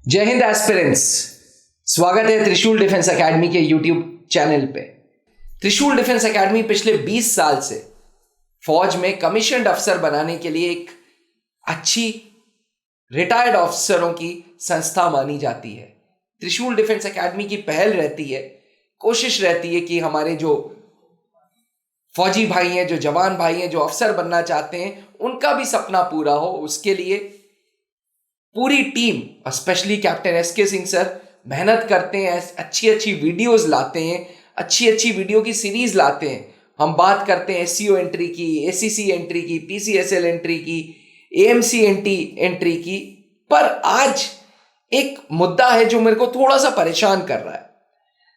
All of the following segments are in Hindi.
जय हिंद एस्पिरेंट्स, स्वागत है त्रिशूल डिफेंस एकेडमी के यूट्यूब चैनल पे। त्रिशूल डिफेंस एकेडमी पिछले 20 साल से फौज में कमीशन्ड अफसर बनाने के लिए एक अच्छी रिटायर्ड अफसरों की संस्था मानी जाती है। त्रिशूल डिफेंस एकेडमी की पहल रहती है, कोशिश रहती है कि हमारे जो फौजी भाई हैं, जो जवान भाई हैं, जो अफसर बनना चाहते हैं, उनका भी सपना पूरा हो। उसके लिए पूरी team, specially captain SK Singh sir मेहनत करते हैं, अच्छी अच्छी वीडियोस लाते हैं, अच्छी अच्छी वीडियो की सीरीज लाते हैं। हम बात करते हैं एससीओ एंट्री की, एसीसी एंट्री की, पीसीएसएल एंट्री की, एएमसी एंट्री की। पर आज एक मुद्दा है जो मेरे को थोड़ा सा परेशान कर रहा है।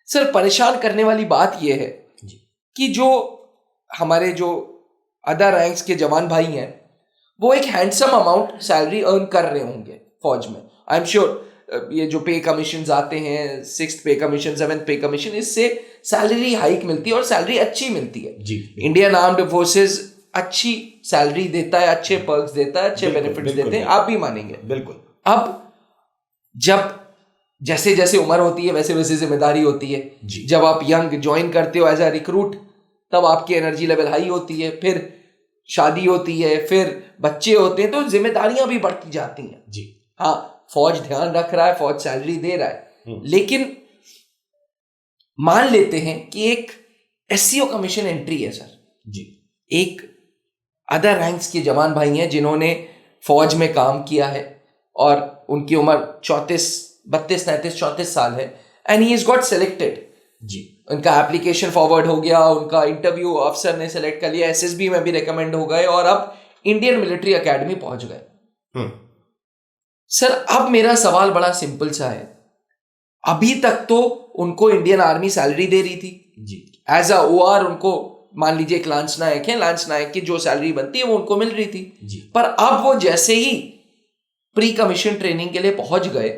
सर, परेशान करने वाली बात यह है कि जो हमारे जो अदर रैंक्स के जवान भाई हैं, वो एक हैंडसम अमाउंट सैलरी अर्न कर रहे होंगे फौज में। आई एम श्योर ये जो पे कमीशन आते हैं, 6th पे कमीशन, 7th पे कमीशन, इससे सैलरी हाइक मिलती है और सैलरी अच्छी मिलती है जी। इंडियन आर्म्ड फोर्सेस अच्छी सैलरी देता है, अच्छे पर्क्स देता है, अच्छे बेनिफिट्स देते हैं, आप भी मानेंगे। बिल्कुल। अब जब जैसे जैसे उम्र होती है वैसे वैसे जिम्मेदारी होती है। जब आप यंग ज्वाइन करते हो एज अ रिक्रूट, तब आपकी एनर्जी लेवल हाई होती है, फिर शादी होती है, फिर बच्चे होते हैं, तो जिम्मेदारियां भी बढ़ती जाती हैं जी। हाँ, फौज ध्यान रख रहा है, फौज सैलरी दे रहा है, लेकिन मान लेते हैं कि एक एससीओ कमीशन एंट्री है सर जी। एक अदर रैंक्स के जवान भाई हैं जिन्होंने फौज में काम किया है और उनकी उम्र 32, 33 साल है, and he is got selected जी। उनका एप्लीकेशन फॉरवर्ड हो गया, उनका इंटरव्यू अफसर ने सेलेक्ट कर लिया, एसएसबी में भी रिकमेंड हो गए और अब इंडियन मिलिट्री एकेडमी पहुंच गए। सर, अब मेरा सवाल बड़ा सिंपल सा है। अभी तक तो उनको इंडियन आर्मी सैलरी दे रही थी जी, एज अ ओआर। उनको मान लीजिए एक लांस नायक है, लांस नायक की जो सैलरी बनती है वो उनको मिल रही थी जी। पर अब वो जैसे ही प्री कमीशन ट्रेनिंग के लिए पहुंच गए,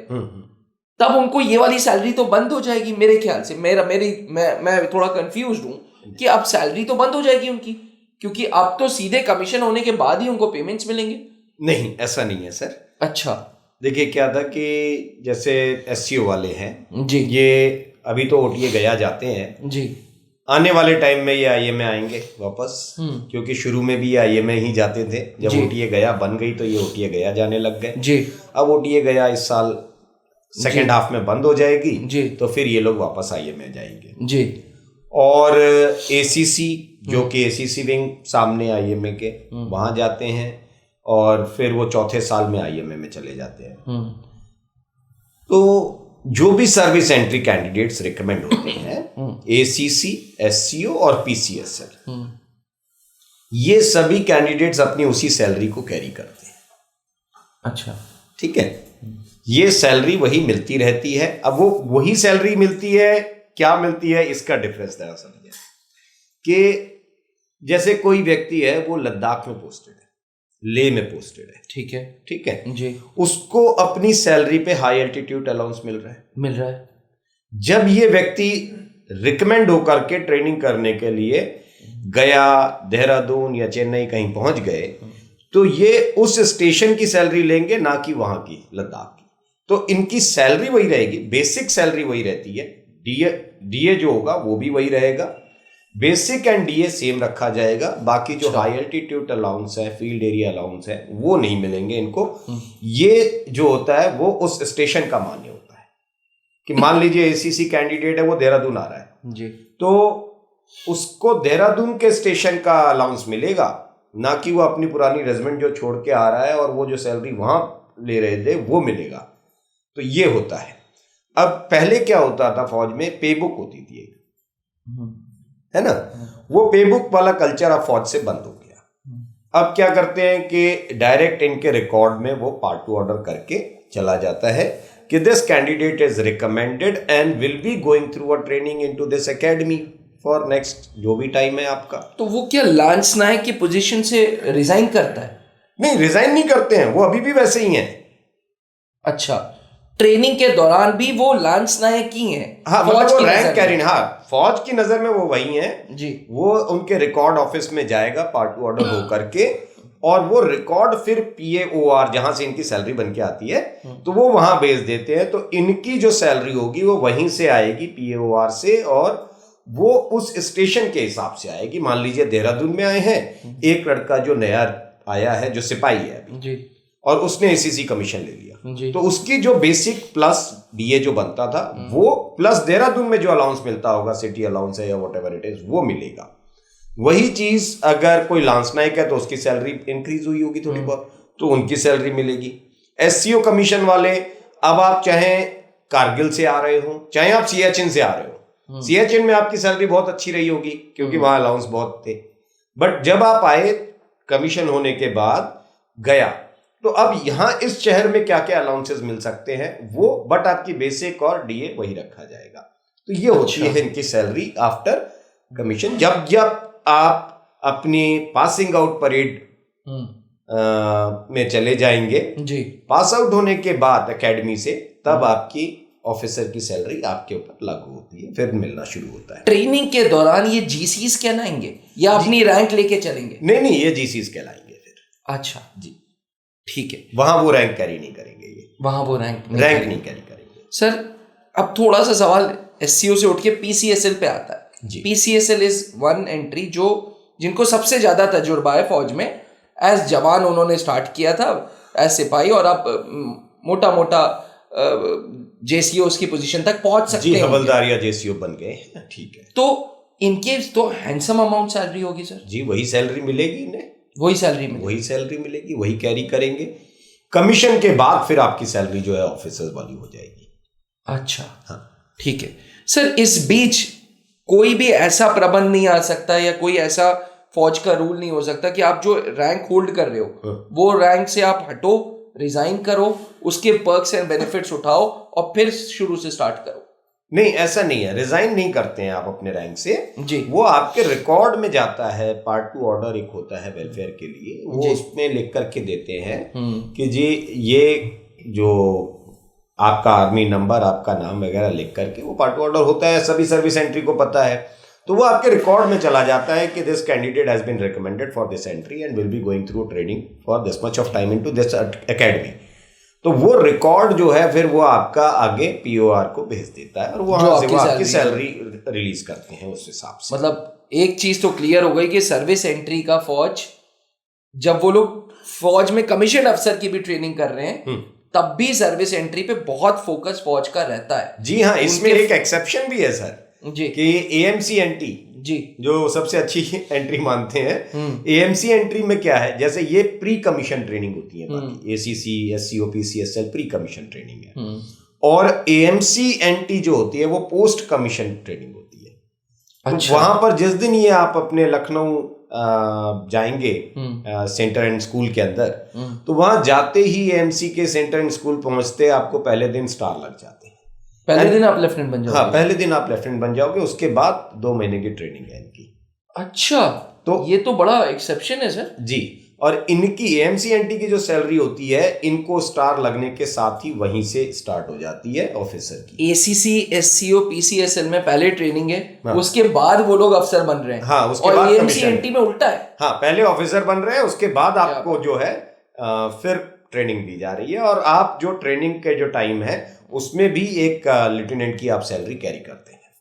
तब उनको ये वाली सैलरी तो बंद हो जाएगी मेरे ख्याल से। मैं थोड़ा कंफ्यूज्ड हूं कि अब सैलरी तो बंद हो जाएगी उनकी, क्योंकि अब तो सीधे कमीशन होने के बाद ही उनको पेमेंट्स मिलेंगे। नहीं, ऐसा नहीं है सर। अच्छा, देखिए क्या था कि जैसे एससीओ वाले हैं जी, ये अभी तो ओटीए गया जाते हैं जी। आने वाले टाइम में ये आईएमए आएंगे वापस, क्योंकि शुरू में भी ये आईएमए ही जाते थे। जब ओटीए गया बन गई तो ये ओटीए गया जाने लग गए जी। अब ओटीए गया इस साल सेकेंड हाफ में बंद हो जाएगी जी, तो फिर ये लोग वापस आईएमए जाएंगे जी। और एसीसी, जो कि एसीसी विंग सामने आईएमए के, वहां जाते हैं और फिर वो चौथे साल में आईएमए में चले जाते हैं। तो जो भी सर्विस एंट्री कैंडिडेट्स रिकमेंड होते हैं, एसीसी, एससीओ और पीसीएसएल, ये सभी कैंडिडेट्स अपनी उसी सैलरी को कैरी करते हैं। अच्छा, ठीक है। ये सैलरी वही मिलती रहती है। अब वो वही सैलरी मिलती है, क्या मिलती है इसका डिफरेंस जरा समझिए। कि जैसे कोई व्यक्ति है, वो लद्दाख में पोस्टेड है, लेह में पोस्टेड है, ठीक है जी। उसको अपनी सैलरी पे हाई एल्टीट्यूड अलाउंस मिल रहा है। जब ये व्यक्ति रिकमेंड होकर के ट्रेनिंग करने के लिए गया, देहरादून या चेन्नई कहीं पहुंच गए, तो ये उस स्टेशन की सैलरी लेंगे, ना कि वहां की लद्दाख की। तो इनकी सैलरी वही रहेगी, बेसिक सैलरी वही रहती है। डीए जो होगा वो भी वही रहेगा, बेसिक एंड डीए सेम रखा जाएगा। बाकी जो हाई एल्टीट्यूड अलाउंस है, फील्ड एरिया अलाउंस है, वो नहीं मिलेंगे इनको। ये जो होता है वो उस स्टेशन का मान्य होता है कि मान लीजिए एसीसी कैंडिडेट है, वो देहरादून आ रहा है जी, तो उसको देहरादून के स्टेशन का अलाउंस मिलेगा, ना कि वो अपनी पुरानी रेजिडेंट जो छोड़ के आ रहा है और वो जो सैलरी वहां ले रहे थे वो मिलेगा। तो ये होता है। अब पहले क्या होता था, फौज में पे बुक होती थी एक, है ना। वो पे बुक वाला कल्चर अब फौज से बंद हो गया। अब क्या करते हैं कि डायरेक्ट इनके रिकॉर्ड में वो पार्ट 2 ऑर्डर करके चला जाता है कि this candidate is recommended and will be going through a training into this academy for next जो भी टाइम है आपका। तो वो क्या लांस नायक की पोजीशन से रिजाइन करता है? नहीं, रिजाइन नहीं करते हैं, वो अभी भी वैसे ही हैं। अच्छा, ट्रेनिंग के दौरान भी वो लांस नायक ही हैं। हाँ, फौज की रैंक कैरियर, हाँ, फौज की नजर में वो वही हैं जी। वो उनके रिकॉर्ड ऑफिस में जाएगा पार्ट 2 ऑर्डर होकर के, और वो रिकॉर्ड फिर PAOR जहां से इनकी सैलरी बन के आती है तो वो वहां भेज देते हैं, तो इनकी जो सैलरी होगी वो वहीं से आएगी PAOR से, और वो उस स्टेशन के हिसाब से आएगी। मान लीजिए देहरादून में आए हैं, एक लड़का जो नया आया है जो सिपाही है अभी जी, और उसने ACC कमीशन ले लिया जी, तो उसकी जो बेसिक प्लस DA जो बनता था वो प्लस देहरादून में जो अलाउंस मिलता होगा, सिटी अलाउंस है या व्हाटएवर इट इज, वो मिलेगा। वही चीज अगर कोई लांस नायक है तो उसकी सैलरी इंक्रीज हुई होगी थोड़ी बहुत, तो उनकी सैलरी मिलेगी। SCO कमीशन वाले, अब आप चाहे कारगिल से आ रहे हो चाहे आप सियाचिन से आ रहे हो, सियाचिन में आपकी सैलरी बहुत अच्छी रही होगी क्योंकि वहां अलाउंस बहुत थे, बट जब आप आए कमीशन होने के बाद गया, तो अब यहां इस शहर में क्या क्या अलाउंसेस मिल सकते हैं वो, बट आपकी बेसिक और DA वही रखा जाएगा। तो ये होती है इनकी सैलरी आफ्टर कमीशन। जब जब आप अपनी पासिंग आउट परेड में चले जाएंगे जी, पास आउट होने के बाद एकेडमी से, तब आपकी ऑफिसर की सैलरी आपके ऊपर लागू होती है, फिर मिलना शुरू होता है। ट्रेनिंग के दौरान ये GCs कहलाएंगे या अपनी रैंक लेके चलेंगे? नहीं, ये GCs कहलाएंगे फिर। अच्छा जी, ठीक है। वहां वो रैंक कैरी नहीं करेंगे, ये वहां वो रैंक नहीं कैरी करेंगे। सर अब थोड़ा सा सवाल SCO से उठ के PCSL पे आता है। PCSL इज वन एंट्री जो जिनको सबसे ज्यादा तजुर्बा है फौज में, एज जवान उन्होंने स्टार्ट किया था एज सिपाही, और आप मोटा मोटा JCO की पोजीशन तक पहुंच सकते हैं, हवलदार या JCO बन गए, ठीक है। तो इनके तो हैंडसम अमाउंट सैलरी होगी सर जी, वही सैलरी मिलेगी इन्हें, वही सैलरी मिलेगी, वही कैरी करेंगे। कमीशन के बाद फिर आपकी सैलरी जो है ऑफिसर्स वाली हो जाएगी। अच्छा हाँ, ठीक है सर। इस बीच कोई भी ऐसा प्रबंध नहीं आ सकता या कोई ऐसा फौज का रूल नहीं हो सकता कि आप जो रैंक होल्ड कर रहे हो वो रैंक से आप हटो, रिजाइन करो, उसके पर्क्स एंड बेनिफिट्स उठाओ और फिर शुरू से स्टार्ट करो? नहीं, ऐसा नहीं है, रिजाइन नहीं करते हैं आप अपने रैंक से जी, वो आपके रिकॉर्ड में जाता है। पार्ट 2 ऑर्डर एक होता है वेलफेयर के लिए, वो उसमें लिख करके देते हैं कि जी ये जो आपका आर्मी नंबर, आपका नाम वगैरह लिख करके वो पार्ट 2 ऑर्डर होता है, सभी सर्विस एंट्री को पता है, तो वो आपके रिकॉर्ड में चला जाता है कि this candidate has been recommended for this entry and will be going through training for this much of time into this academy. तो वो रिकॉर्ड जो है फिर वो आपका आगे POR को भेज देता है और वो आपकी सैलरी रिलीज करते हैं उस हिसाब से। मतलब एक चीज तो क्लियर हो गई कि सर्विस एंट्री का फौज, जब वो लोग फौज में कमीशन अफसर की भी ट्रेनिंग कर रहे हैं तब भी सर्विस एंट्री पे बहुत फोकस फौज का रहता है। जी हाँ, इसमें एक एक्सेप्शन भी है सर जी, कि AMC जी जो सबसे अच्छी एंट्री मानते हैं, AMC एंट्री में क्या है, जैसे ये प्री कमीशन ट्रेनिंग होती है, बाकी ACC, SCO, PCSL pre commission training है, और AMC NT जो होती है वो पोस्ट कमीशन ट्रेनिंग होती है। अच्छा। तो वहां पर जिस दिन ये आप अपने लखनऊ जाएंगे सेंटर एंड स्कूल के अंदर, तो वहां जाते ही AMC के सेंटर एंड स्कूल पहुंचते आपको पहले दिन स्टार लग जाते हैं। पहले दिन आप लेफ्टिनेंट बन जाओगे? हाँ, पहले दिन आप लेफ्टिनेंट बन जाओगे, उसके बाद 2 महीने की ट्रेनिंग है इनकी। अच्छा, तो ये तो बड़ा एक्सेप्शन है सर जी। और इनकी AMC NT की जो सैलरी होती है, इनको स्टार लगने के साथ ही वहीं से स्टार्ट हो जाती है ऑफिसर की। ACC, SCO, PCSL में पहले ट्रेनिंग है, हाँ। उसके बाद वो लोग अफसर बन रहे हैं। हाँ, उसके बाद AMC NT में उल्टा है। हाँ, पहले ऑफिसर बन रहे हैं, उसके बाद आपको जो है फिर ट्रेनिंग दी जा रही है, और आप जो ट्रेनिंग के जो टाइम है उसमें भी एक लेफ्टिनेंट की आप सैलरी कैरी करते हैं।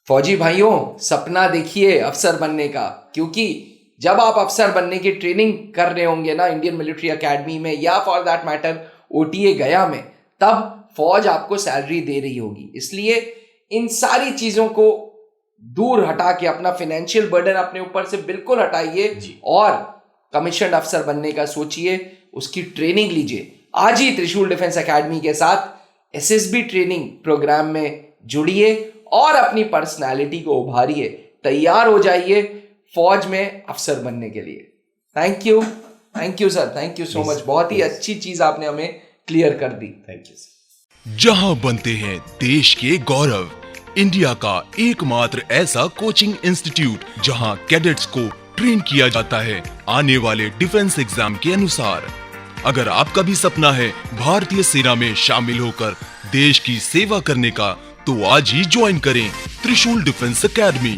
फौजी भाइयों, सपना देखिए अफसर बनने का, क्योंकि जब आप अफसर बनने की ट्रेनिंग कर रहे होंगे ना इंडियन मिलिट्री एकेडमी में या फॉर दैट मैटर OTA गया में, तब फौज आपको सैलरी दे रही होगी। इसलिए इन सारी चीजों को दूर हटा के अपना फाइनेंशियल बर्डन अपने ऊपर से बिल्कुल हटाइए और कमीशन अफसर बनने का सोचिए, उसकी ट्रेनिंग लीजिए। आज ही त्रिशूल डिफेंस एकेडमी के साथ SSB ट्रेनिंग प्रोग्राम में जुड़िए और अपनी पर्सनालिटी को उभारिए, तैयार हो जाइए फौज में अफसर बनने के लिए। Thank you sir, thank you so much. बहुत ही अच्छी चीज आपने हमें क्लियर कर दी। Thank you sir. जहां बनते हैं देश के गौरव, इंडिया का एकमात्र ऐसा कोचिंग इंस्टीट्यूट जहां कैडेट्स को ट्रेन किया जाता है आने वाले डिफेंस एग्जाम के अनुसार। अगर आपका भी सपना है भारतीय सेना में शामिल होकर देश की सेवा करने का, तो आज ही ज्वाइन करें त्रिशूल डिफेंस एकेडमी।